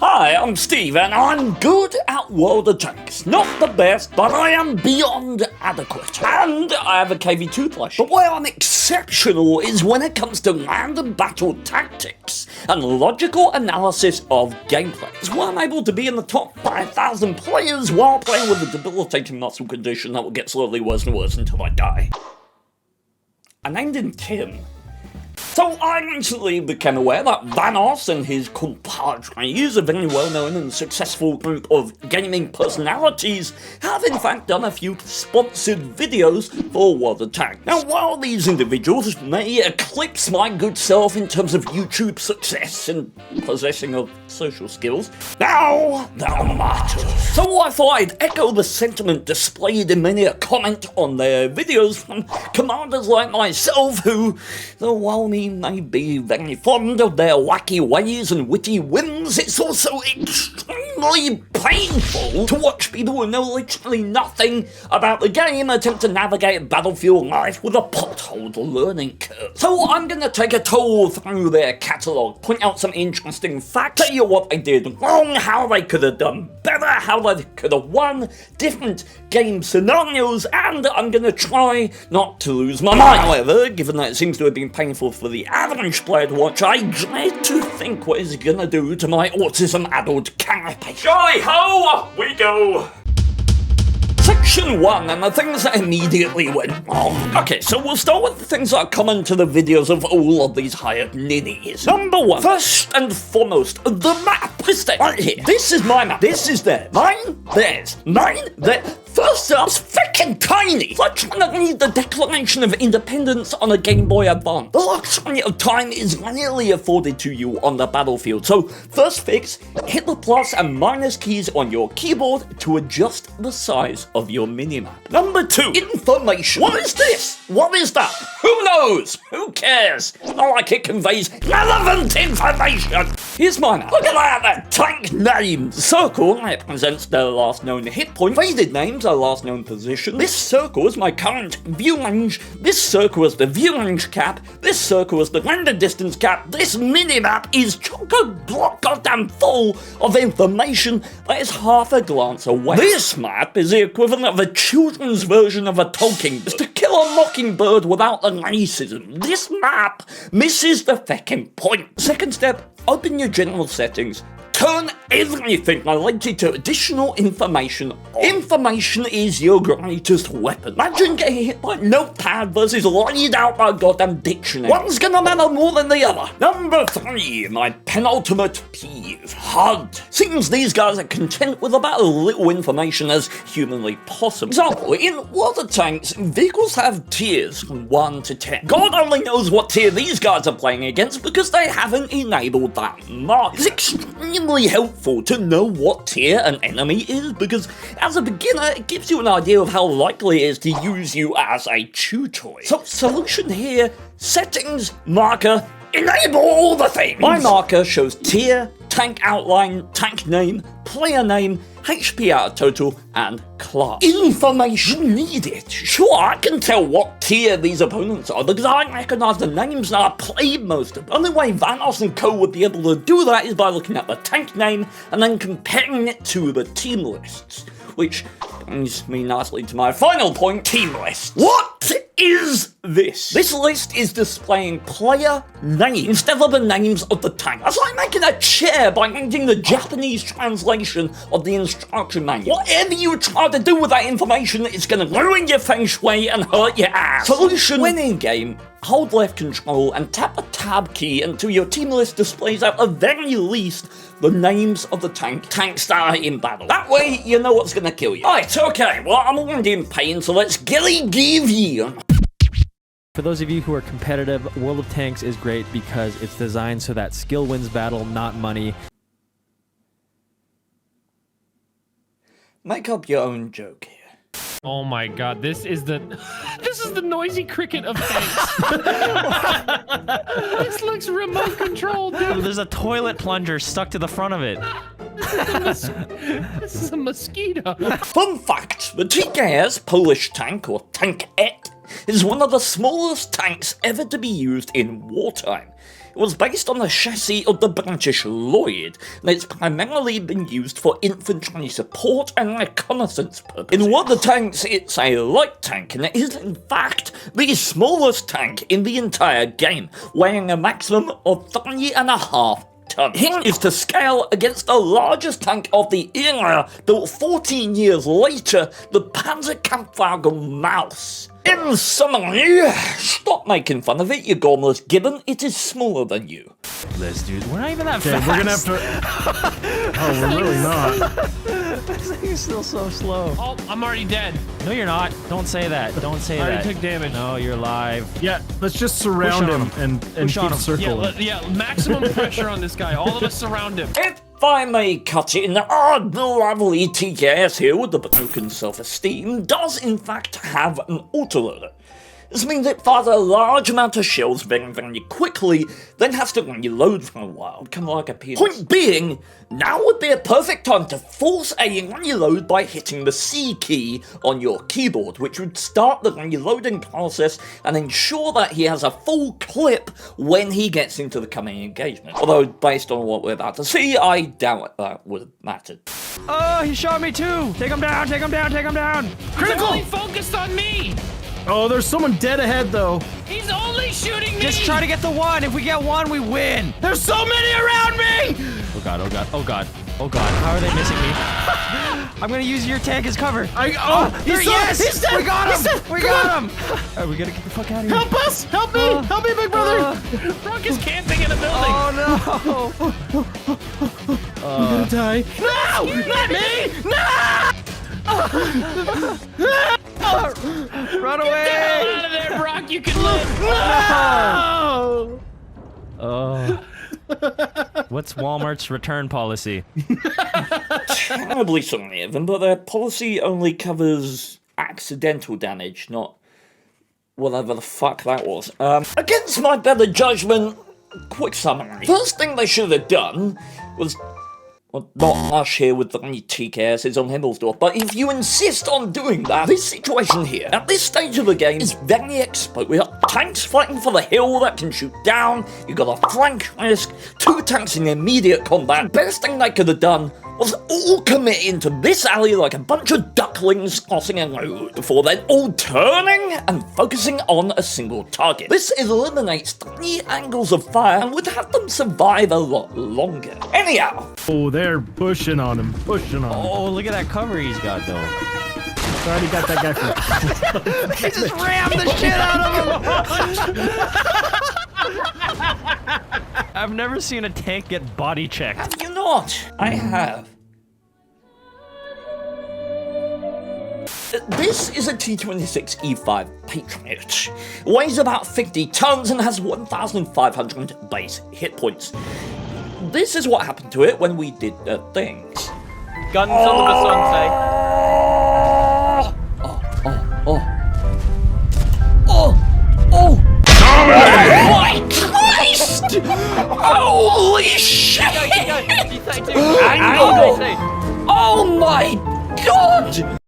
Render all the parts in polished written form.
Hi, I'm Steve, and I'm good at WoT Tanks. Not the best, but I am beyond adequate. And I have a KV2 plush. But where I'm exceptional is when it comes to random battle tactics and logical analysis of gameplay. It's why I'm able to be in the top 5,000 players while playing with a debilitating muscle condition that will get slowly worse and worse until I die. I named him Tim. So I recently became aware that Vanoss and his compadres, a very well-known and successful group of gaming personalities, have in fact done a few sponsored videos for WoT Tanks. Now, while these individuals may eclipse my good self in terms of YouTube success and possessing of social skills, now they're martyrs. So I thought I'd echo the sentiment displayed in many a comment on their videos from commanders like myself who, though while me may be very fond of their wacky ways and witty whims, it's also extremely painful to watch people who know literally nothing about the game attempt to navigate battlefield life with a potholed learning curve. So I'm gonna take a toll through their catalogue, point out some interesting facts, tell you what they did wrong, how they could have done better, how they could have won different game scenarios, and I'm gonna try not to lose my mind. However, given that it seems to have been painful for the average player to watch, I dread to think what it's gonna do to my autism-addled carapace. Joy-ho! We go! Section 1, and the things that immediately went wrong. Okay, so we'll start with the things that are common to the videos of all of these hired ninnies. Number 1, first and foremost, the map. Is there right here. This is my map. This is there. Mine, theirs. Mine, there. First up, it's freaking tiny! It's like trying to read the Declaration of Independence on a Game Boy Advance. The luxury of time is rarely afforded to you on the battlefield, so first fix, hit the plus and minus keys on your keyboard to adjust the size of your minimap. Number 2, information. What is this? What is that? Who knows? Who cares? Not like it conveys relevant information. Here's my map. Look at that tank name. Circle represents their last known hit point. Faded names are last known position. This circle is my current view range. This circle is the view range cap. This circle is the render distance cap. This minimap is chock-a-block goddamn full of information that is half a glance away. This map is the equivalent of a children's version of a Tolkien book. It's to kill a mockingbird without the racism. This map misses the feckin' point. Second step, open your general settings. Turn everything related to additional information on. Information is your greatest weapon. Imagine getting hit by Notepad versus laid out by a goddamn dictionary. One's gonna matter more than the other. Number 3, my penultimate peeve, HUD. Seems these guys are content with about as little information as humanly possible. Example, in WoT Tanks, vehicles have tiers from 1 to 10. God only knows what tier these guys are playing against because they haven't enabled that mark. It's extremely helpful to know what tier an enemy is because as a beginner it gives you an idea of how likely it is to use you as a chew toy. So solution here, settings, marker, enable all the things. My marker shows tier, tank outline, tank name, player name, HP out of total, and class. Information needed. Sure, I can tell what tier these opponents are because I recognize the names and I played most of them. The only way Vanoss and co would be able to do that is by looking at the tank name and then comparing it to the team lists. Which brings me nicely to my final point, team lists. What is this? This list is displaying player names instead of the names of the tank. That's like making a chair by reading the Japanese translation of the instruction manual. Whatever you try to do with that information, it's gonna ruin your feng shui and hurt your ass. Solution, when in game, hold left control and tap the tab key until your team list displays at the very least the names of the tanks that are in battle. That way, you know what's gonna kill you. Right, okay, well, I'm already in pain, so let's give you. For those of you who are competitive, World of Tanks is great because it's designed so that skill wins battle, not money. Make up your own joke here. Oh my god, this is the noisy cricket of tanks. This looks remote controlled, dude. There's a toilet plunger stuck to the front of it. This is a mosquito. Fun fact, the TKS Polish tank, or tankette, is one of the smallest tanks ever to be used in wartime. It was based on the chassis of the British Lloyd, and it's primarily been used for infantry support and reconnaissance purposes. In WoT Tanks, it's a light tank, and it is in fact the smallest tank in the entire game, weighing a maximum of 3.5 tons. Here is to scale against the largest tank of the era, built 14 years later, the Panzerkampfwagen Maus. In summary, stop making fun of it, you gormless gibbon. It is smaller than you. Liz, dude, we're not even that Okay, fast. we're gonna have to. Oh, we're really not. This thing is still so slow. Oh, I'm already dead. No, you're not. Don't say that. Don't say I that. already took damage. No, you're alive. Yeah, let's just surround Push on him and Push on keep him. circling. Yeah, maximum pressure on this guy. All of us surround him. If I may cut in, our lovely TKS here with the broken self-esteem does in fact have an autoloader. This means it fires a large amount of shells very, very quickly, then has to reload for a while, kind of like a penis. Point being, now would be a perfect time to force a reload by hitting the C key on your keyboard, which would start the reloading process and ensure that he has a full clip when he gets into the coming engagement. Although, based on what we're about to see, I doubt that would have mattered. Oh, he shot me too. Take him down. Take him down. Take him down. He's only focused on me. Oh, there's someone dead ahead though. He's only shooting me. Just try to get the one. If we get one, we win. There's so many around me. Oh god. Oh god. Oh god. Oh god. How are they missing me? I'm gonna use your tank as cover. Yes! He's dead! We got him. He's dead! We got him. Alright, we gotta get the fuck out of here. Help us! Help me! Help me, big brother! Brock is camping in a building. Oh no. I'm gonna die. No, not me. Run Get away. the hell out of there, Brock. You can live. No! Oh. What's Walmart's return policy? Terribly sorry, Evan, but their policy only covers accidental damage, not whatever the fuck that was. Against my better judgment, quick summary. First thing they should have done was, well, not rush here with the TKSs on Himmelsdorf, but if you insist on doing that, this situation here, at this stage of the game, is very exposed. We got tanks fighting for the hill that can shoot down, you got a flank risk, 2 tanks in immediate combat. Best thing they could have done was all commit into this alley like a bunch of ducklings crossing a road, before then all turning and focusing on a single target. This eliminates 3 angles of fire and would have them survive a lot longer. Anyhow, Oh, they're pushing on him. Pushing on him. Oh, look at that cover he's got though. I already got that guy from. They just rammed the shit out of him. I've never seen a tank get body checked. have you not? I have. This is a T-26E5 Patriot. Weighs about 50 tons and has 1,500 base hit points. This is what happened to it when we did the things. Guns on the Basante. Oh my Christ! Holy shit! Oh my God!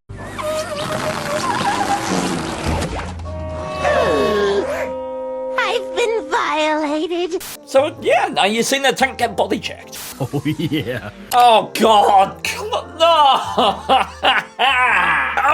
I've been violated. So yeah, now you've seen the tank get body checked. Oh, yeah. Oh God, come on, no!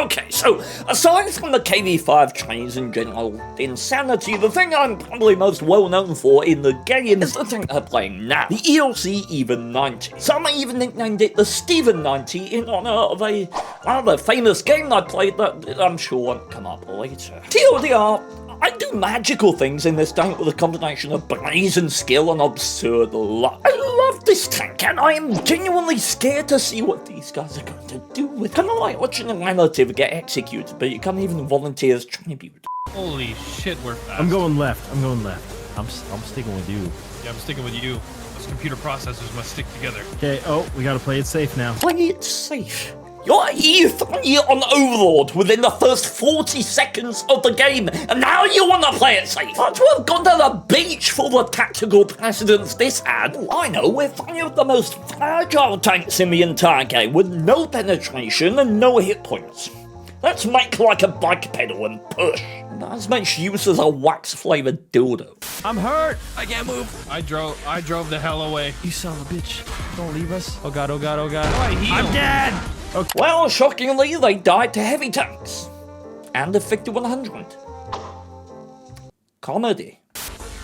Okay, so aside from the KV-5 trains and general insanity, the thing I'm probably most well known for in the game is the thing I'm playing now, the ELC Even 90. Some even nicknamed it the Steven 90 in honor of a rather famous game I played that I'm sure won't come up later. TLDR, I do magical things in this tank with a combination of brazen skill and absurd luck. I love this tank, and I am genuinely scared to see what these guys are going to do with it. Kind of like watching a relative get executed, but you can't even volunteer as tribute. Holy shit, we're fast. I'm going left. I'm going left. I'm sticking with you. Yeah, I'm sticking with you. Those computer processors must stick together. Okay, oh, we gotta play it safe now. Play it safe. You're E3 on Overlord within the first 40 seconds of the game, and now you want to play it safe. But to have gone to the beach for the tactical precedence this had, I know we're 3 of the most fragile tanks in the entire game with no penetration and no hit points. Let's make like a bike pedal and push. Not as much use as a wax-flavored dildo. I'm hurt. I can't move. I drove the hell away. You son of a bitch. Don't leave us. Oh god, oh god, oh god. I heal. I'm dead. Well, shockingly, they died to heavy tanks. And a 5100. Comedy.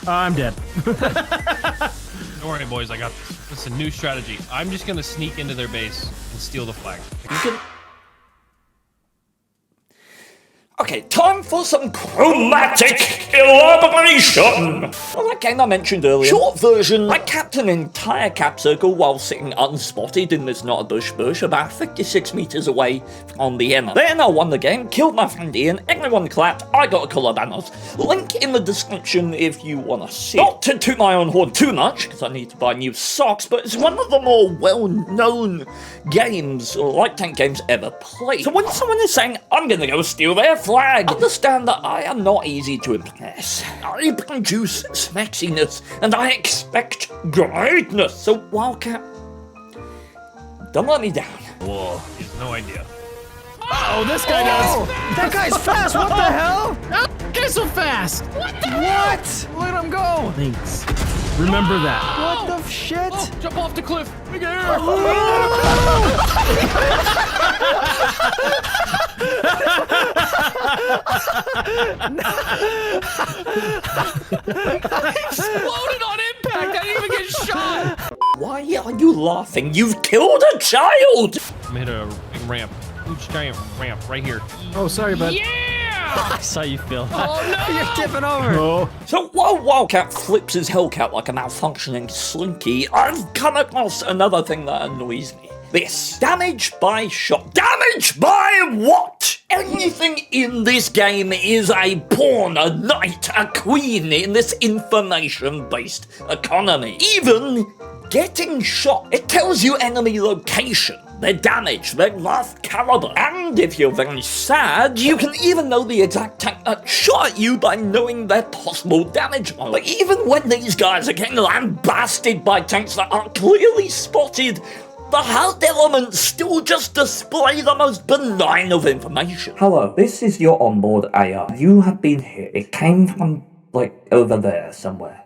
I'm dead. Don't worry, boys. I got this. It's a new strategy. I'm just gonna sneak into their base and steal the flag. You can... Okay, time for some chromatic elaboration! Well, that game I mentioned earlier. Short version, I capped an entire cap circle while sitting unspotted in this not a bush about 56 meters away from the enemy. Then I won the game, killed my friend Ian, everyone clapped, I got a colour Vanoss. Link in the description if you want to see. Not to toot my own horn too much, because I need to buy new socks, but it's one of the more well-known games, or light tank games ever played. So when someone is saying, I'm gonna go steal their flag, understand that I am not easy to impress. I produce sexiness, and I expect greatness. So Wildcat, don't let me down. Whoa, he has no idea. Oh, this guy does. That guy's fast. What the hell? Get so fast! What the What? Let him go. Thanks. Remember that. What the shit? Oh, jump off the cliff! Big air! Exploded on impact! I didn't even get shot! Why are you laughing? You've killed a child! I'm hit a big ramp. Huge giant ramp right here. Oh, sorry, bud. Yeah! I saw you, Phil. Oh no! You're tipping over. Oh. So while Wildcat flips his Hellcat like a malfunctioning slinky, I've come across another thing that annoys me. This. Damage by shot. Damage by what? Anything in this game is a pawn, a knight, a queen in this information-based economy. Even getting shot. It tells you enemy location, their damage, their rough caliber. And if you're very sad, you can even know the exact tank that shot at you by knowing their possible damage roll. But even when these guys are getting lambasted by tanks that are clearly spotted, the HUD elements still just display the most benign of information. Hello, this is your onboard AI. You have been hit. It came from, like, over there somewhere.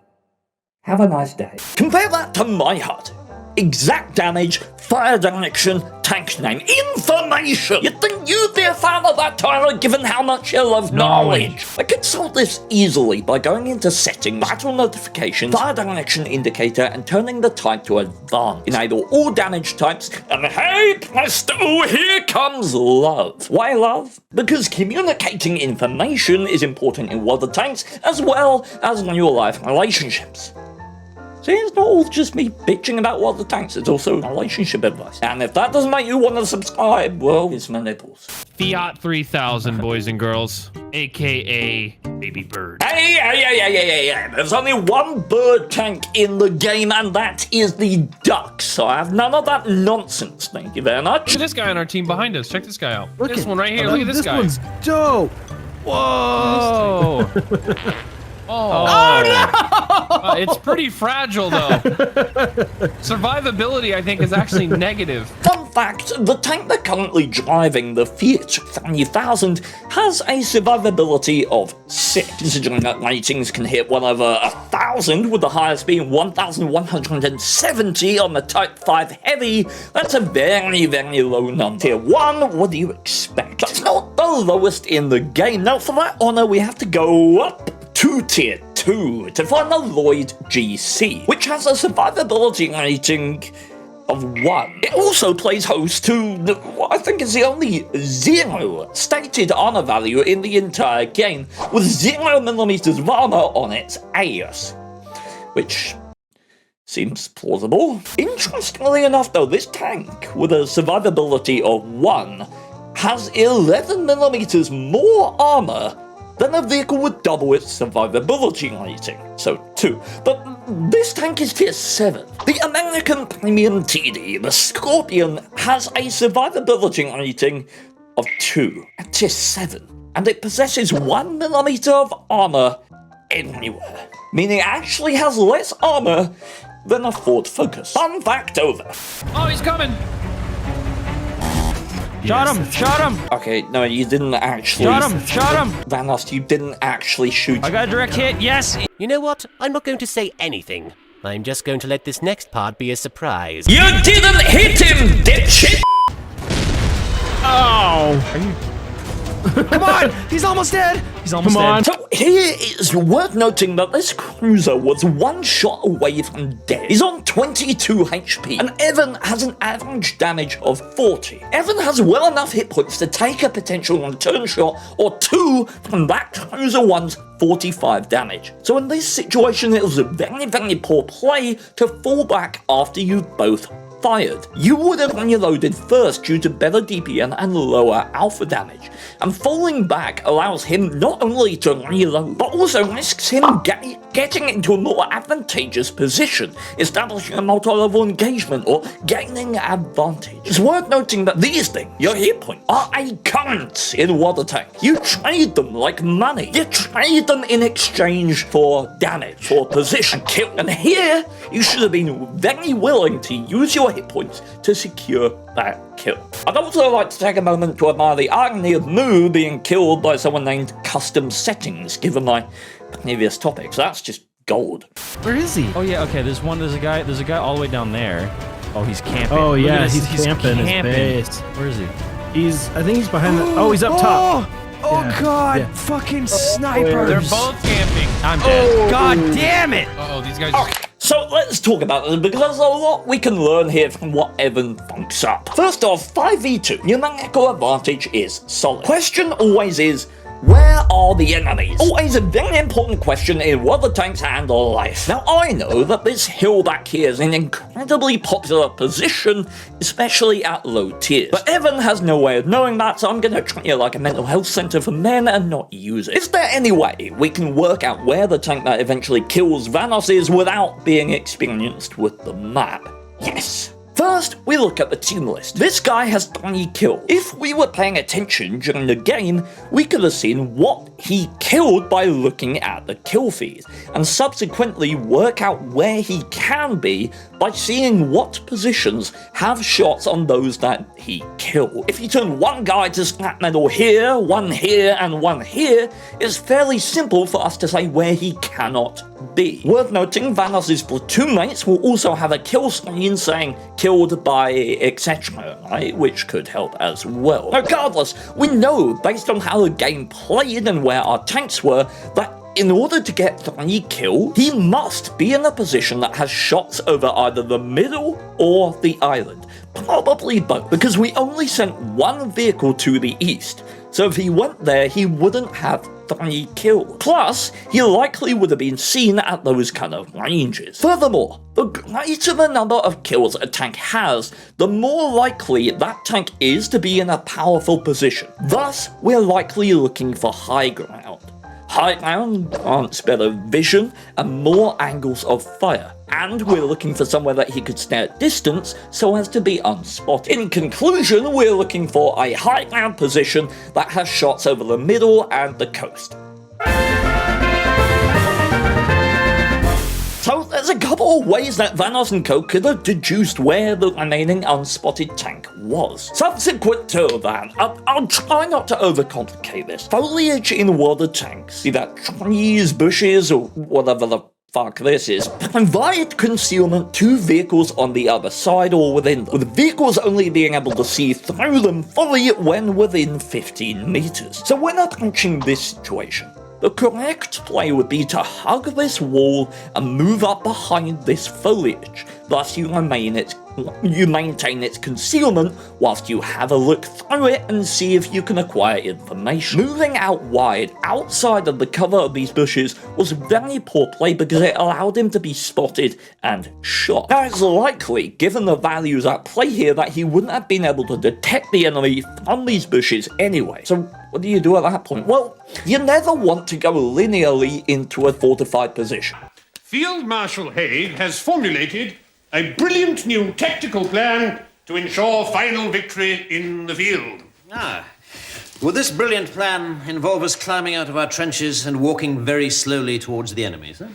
Have a nice day. Compare that to my HUD. Exact damage, fire direction, tank name, information! You'd think you'd be a fan of that, Tyler, given how much you love knowledge. I could solve this easily by going into settings, battle notifications, fire direction indicator, and turning the type to advanced. Enable all damage types, and hey presto, here comes love. Why love? Because communicating information is important in WoT Tanks, as well as real-life relationships. See, it's not all just me bitching about WoT Tanks, it's also relationship advice. And if that doesn't make you want to subscribe, well, it's my nipples. Fiat 3000, boys and girls, aka Baby Bird. Hey, there's only one bird tank in the game, and that is the duck, so I have none of that nonsense, thank you very much. Look at this guy on our team behind us. Check this guy out. Look This at- one right here. Look at this guy. One's dope. Whoa! Oh no! It's pretty fragile though. Survivability, I think, is actually negative. Fun fact, the tank they're currently driving, the Fiat 3000, has a survivability of 6, considering that ratings can hit well over 1,000, with the highest being 1,170 on the Type 5 Heavy. That's a very, very low number. Tier 1, what do you expect? That's not the lowest in the game. Now, for that honor, we have to go up to Tier 2 to find the Lloyd GC, which has a survivability rating of 1. It also plays host to what I think is the only 0 stated honor value in the entire game, with 0mm of armor on its AS, which seems plausible. Interestingly enough though, this tank, with a survivability of 1, has 11mm more armor than a vehicle with double its survivability rating, so 2. But this tank is tier 7. The American Premium TD, the Scorpion, has a survivability rating of 2 at tier 7, and it possesses 1mm of armor everywhere, meaning it actually has less armor than a Ford Focus. Fun fact over. Oh, he's coming! Shot him! Shot him! Okay, no, you didn't actually. Shot him! Shot him! Vanoss, you didn't actually shoot. I got a direct hit, yes! You know what? I'm not going to say anything. I'm just going to let this next part be a surprise. You didn't hit him, dipshit! Come on! He's almost dead! He's almost dead. So here it's worth noting that this cruiser was one shot away from dead. He's on 22 HP, and Evan has an average damage of 40. Evan has well enough hit points to take a potential return shot or two from that cruiser one's 45 damage. So in this situation, it was a very, very poor play to fall back after you both fired. You would have reloaded first due to better DPM and lower alpha damage, and falling back allows him not only to reload, but also risks him getting into a more advantageous position, establishing a multi-level engagement or gaining advantage. It's worth noting that these things, your hit points, are a currency in WoT tanks. You trade them like money. You trade them in exchange for damage, for position, kill, and here you should have been very willing to use your hit points to secure that kill. I'd also like to take a moment to admire the irony of Moo being killed by someone named Custom Settings, given my previous topics. That's just gold. Where is he? Oh yeah, okay. There's a guy all the way down there. Oh, he's camping. Oh Look yeah, at this, he's camping his base. Where is he? I think he's behind the. Oh, he's up top. Oh Yeah, god! yeah. Fucking snipers! They're both camping. I'm dead. God damn it! Uh-oh, these guys... Okay, so let's talk about this because there's a lot we can learn here from what Evan funks up. First off, 5v2, numerical advantage is solid. Question always is, where are the enemies? Always a very important question in WoT tanks and life. Now I know that this hill back here is an incredibly popular position, especially at low tiers. But Evan has no way of knowing that, so I'm gonna treat it like a mental health center for men and not use it. Is there any way we can work out where the tank that eventually kills Vanoss is without being experienced with the map? Yes. First, we look at the team list. This guy has 3 kills. If we were paying attention during the game, we could have seen what he killed by looking at the kill feed, and subsequently work out where he can be by seeing what positions have shots on those that he killed. If you turn one guy to scrap metal here, one here, and one here, it's fairly simple for us to say where he cannot be. Worth noting, Vanoss's platoon mates will also have a kill screen saying killed by etc, right? Which could help as well. Regardless, we know based on how the game played and where our tanks were that in order to get 3 kills, he must be in a position that has shots over either the middle or the island. Probably both, because we only sent 1 vehicle to the east. So if he went there, he wouldn't have 3 kills. Plus, he likely would have been seen at those kind of ranges. Furthermore, the greater the number of kills a tank has, the more likely that tank is to be in a powerful position. Thus, we're likely looking for high ground. High ground grants better vision and more angles of fire, and we're looking for somewhere that he could stay at distance so as to be unspotted. In conclusion, we're looking for a high ground position that has shots over the middle and the coast. So there's a couple of ways that Vanoss and co could have deduced where the remaining unspotted tank was. Subsequent to that, I'll try not to overcomplicate this. Foliage in WoT tanks, be that trees, bushes, or whatever the fuck this is, provide concealment to vehicles on the other side or within them, with vehicles only being able to see through them fully when within 15 meters. So when approaching this situation, the correct play would be to hug this wall and move up behind this foliage. Thus you maintain its concealment whilst you have a look through it and see if you can acquire information. Moving out wide outside of the cover of these bushes was very poor play because it allowed him to be spotted and shot. Now it's likely, given the values at play here, that he wouldn't have been able to detect the enemy from these bushes anyway. So what do you do at that point? Well, you never want to go linearly into a fortified position. Field Marshal Haig has formulated a brilliant new tactical plan to ensure final victory in the field. Will this brilliant plan involve us climbing out of our trenches and walking very slowly towards the enemies? Huh?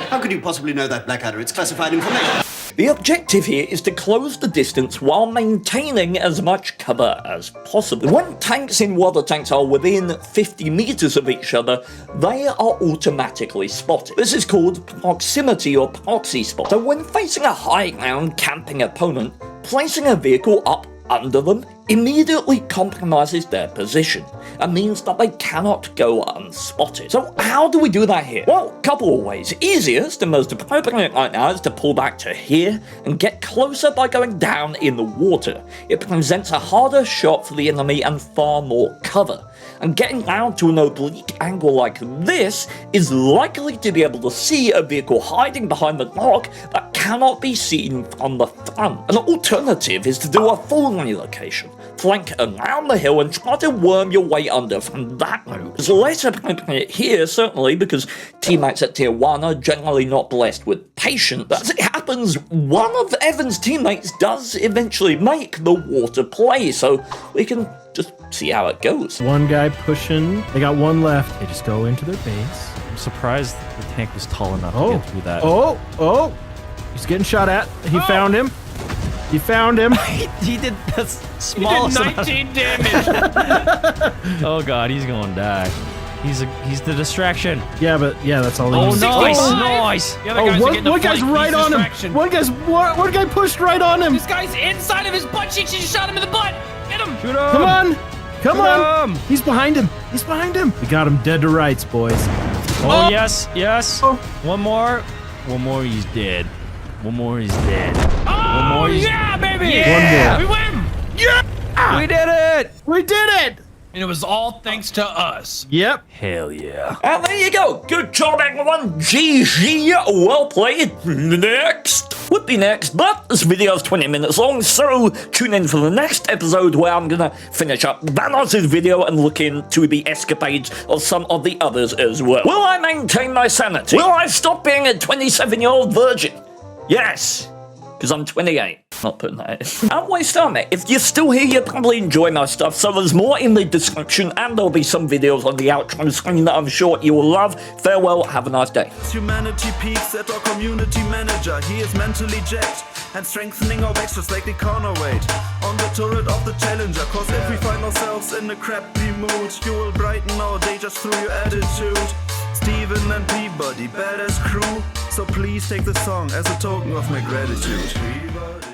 How could you possibly know that, Blackadder? It's classified information. The objective here is to close the distance while maintaining as much cover as possible. When tanks in water tanks are within 50 meters of each other, they are automatically spotted. This is called proximity or proxy spot. So when facing a high ground camping opponent, placing a vehicle up under them immediately compromises their position and means that they cannot go unspotted. So how do we do that here? Well, a couple of ways. Easiest and most appropriate right now is to pull back to here and get closer by going down in the water. It presents a harder shot for the enemy and far more cover. And getting down to an oblique angle like this is likely to be able to see a vehicle hiding behind the rock that cannot be seen from the front. An alternative is to do a full relocation. Flank around the hill and try to worm your way under from that route. It's less appropriate here, certainly, because teammates at tier 1 are generally not blessed with patience. But as it happens, one of Evan's teammates does eventually make the water play, so we can just see how it goes. One guy pushing. They got one left. They just go into their base. I'm surprised the tank was tall enough to get through that. Oh! He's getting shot at. He found him. He found him. He did the smallest He did 19 damage. Oh god, he's gonna die. He's the distraction. Yeah, that's all he Oh, needs. nice. The other guys are getting the one guy's flank. right He's on him. distraction. One guy pushed right on him. This guy's inside of his butt cheeks. She just shot him in the butt. Get him. Shoot him. Come on. He's behind him. We got him dead to rights, boys. Oh, yes. One more, he's dead. One more, he's dead. Oh, yeah, baby. Yeah. We win. We did it. We did it. And it was all thanks to us. Yep. Hell yeah. And there you go. Good job, everyone. GG. Well played. Next. Would be next, but this video is 20 minutes long, so tune in for the next episode where I'm gonna finish up Vanoss's video and look into the escapades of some of the others as well. Will I maintain my sanity? Will I stop being a 27-year-old virgin? Yes. Because I'm 28. Not putting that in. And waste time, mate. If you're still here, you probably enjoy my stuff, so there's more in the description, and there'll be some videos on the outro screen that I'm sure you will love. Farewell, have a nice day. Humanity peaks at our community manager. He is mentally jacked and strengthening our backs just like the counterweight on the turret of the challenger. Cause if we find ourselves in a crappy mood, you will brighten our day just through your attitude. Steven and Peabody, badass crew. So please take the song as a token of my gratitude.